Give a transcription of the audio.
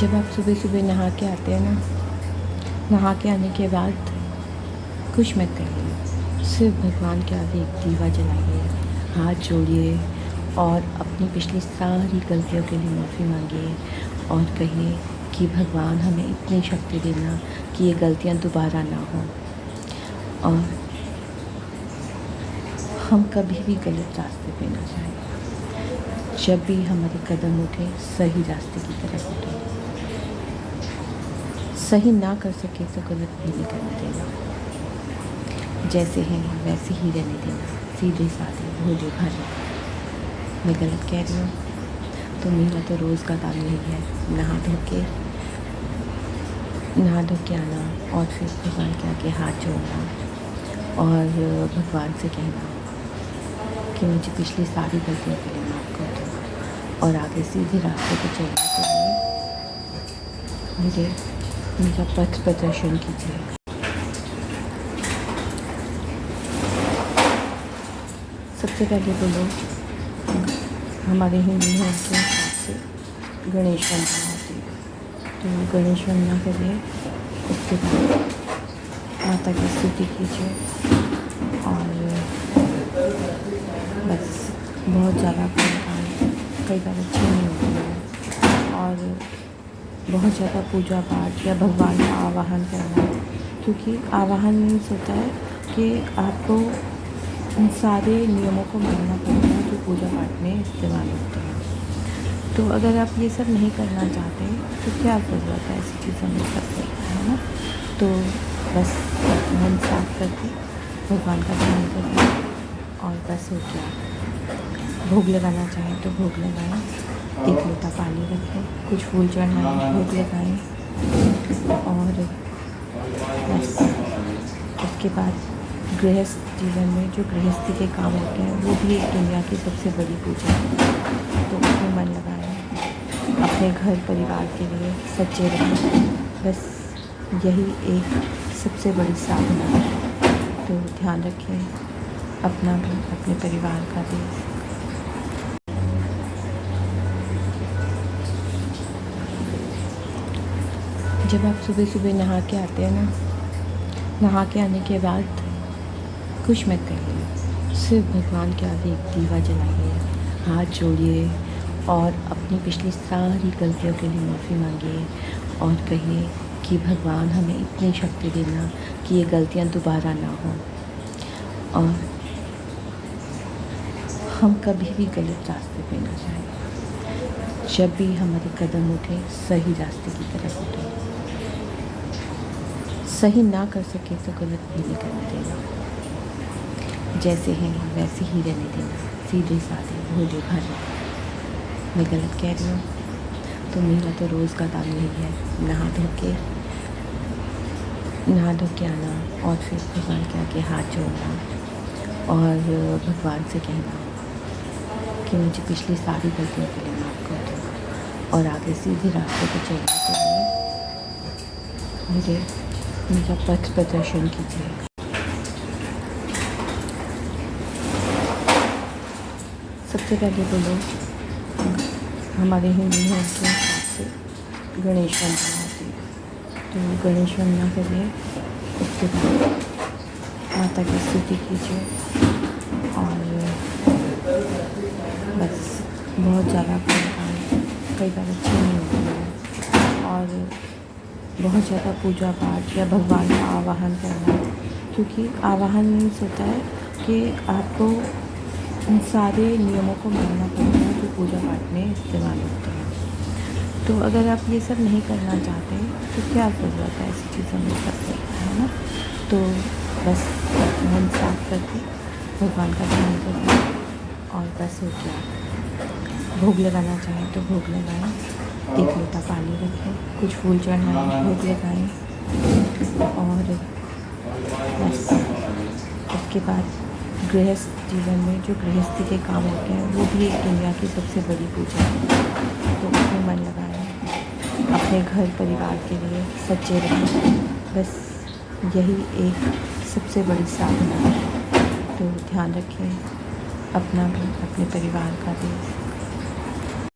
जब आप सुबह सुबह नहा के आते हैं ना, नहा के आने के बाद कुछ मत करिए, सिर्फ भगवान के आगे एक दीवा जलाइए, हाथ जोड़िए और अपनी पिछली सारी गलतियों के लिए माफ़ी मांगिए और कहिए कि भगवान हमें इतनी शक्ति देना कि ये गलतियाँ दोबारा ना हों और हम कभी भी गलत रास्ते पे ना जाएं। जब भी हमारे कदम उठे सही रास्ते की तरफ उठे, सही ना कर सके तो गलत भी नहीं करने देना, जैसे हैं वैसे ही रहने देना, सीधे साधे भोले भाले। मैं गलत कह रही हूँ तो मेरा तो रोज़ का काम यही है, नहा धो के आना और फिर भगवान के आगे हाथ जोड़ना और भगवान से कहना कि मुझे पिछली सारी गलतियों के लिए माफ़ कर दो और आगे सीधे रास्ते पर चलने के लिए मेरा पथ प्रदर्शन कीजिए। सबसे पहले बोलो, हमारे हिंदू धर्म के हिसाब से गणेश वंदना होती है, तो गणेश वंदना करिए। उसके बाद माता की स्तुति कीजिए और बस बहुत ज़्यादा कई बार अच्छे नहीं होते हैं और बहुत ज़्यादा पूजा पाठ या भगवान का आवाहन करना, क्योंकि आवाहन मीन्स होता है कि आपको उन सारे नियमों को मानना पड़ता है जो पूजा पाठ में इस्तेमाल होते हैं। तो अगर आप ये सब नहीं करना चाहते तो क्या ज़रूरत है ऐसी चीज़ों में कर सकते हैं ना। तो बस मन साफ करके भगवान का ध्यान करिए और बस हो गया। भोग लगाना चाहें तो भोग लगाएं, एक लोटा पानी रखें, कुछ फूल चढ़ाएं, भोग लगाएं और बस उसके बाद गृहस्थ जीवन में जो गृहस्थी के काम होते हैं वो भी एक दुनिया की सबसे बड़ी पूजा है। तो उसमें मन लगाएं, अपने घर परिवार के लिए सच्चे रहें, बस यही एक सबसे बड़ी साधना है। तो ध्यान रखें अपना भी, अपने परिवार का भी। जब आप सुबह सुबह नहा के आते हैं ना, नहा के आने के बाद कुछ मत करिए, सिर्फ भगवान के आगे एक दीवा जलाइए, हाथ जोड़िए और अपनी पिछली सारी गलतियों के लिए माफ़ी मांगिए और कहिए कि भगवान हमें इतनी शक्ति देना कि ये गलतियाँ दोबारा ना हों और हम कभी भी गलत रास्ते पे ना जाएं। जब भी हमारे कदम उठे सही रास्ते की तरफ उठे, सही ना कर सके तो गलत भी नहीं करने देना, जैसे हैं वैसे ही रहने देना, सीधे साधे भोले भाले। मैं गलत कह रही हूँ तो मेरा तो रोज़ का काम यही है, नहा धो के आना और फिर भगवान के आगे हाथ जोड़ना और भगवान से कहना कि मुझे पिछली सारी गलतियों के लिए माफ़ कर दो और आगे सीधे रास्ते पर चलने के लिए मेरा पथ प्रदर्शन कीजिए। सबसे पहले बोलो, हमारे हिंदू धर्म के हिसाब से गणेश वंदना होती है, तो गणेश वंदना करिए। उसके बाद माता की स्तुति कीजिए और बस बहुत ज़्यादा कई बार अच्छे नहीं होते हैं और बहुत ज़्यादा पूजा पाठ या भगवान का आवाहन करना, क्योंकि आवाहन मीन्स होता है कि आपको उन सारे नियमों को मानना पड़ता है जो पूजा पाठ में इस्तेमाल होते हैं। तो अगर आप ये सब नहीं करना चाहते तो क्या ज़रूरत है ऐसी चीज़ों में कर सकते हैं ना। तो बस मन साफ करके भगवान का ध्यान करिए और बस हो गया। भोग लगाना चाहें तो भोग लगाएं, एक लोटा पानी रखें, कुछ फूल चढ़ाएं, भोग लगाएं और बस उसके बाद गृहस्थ जीवन में जो गृहस्थी के काम होते हैं वो भी एक दुनिया की सबसे बड़ी पूजा है। तो उसमें मन लगाएं, अपने घर परिवार के लिए सच्चे रहें, बस यही एक सबसे बड़ी साधना है। तो ध्यान रखें अपना भी, अपने परिवार का भी।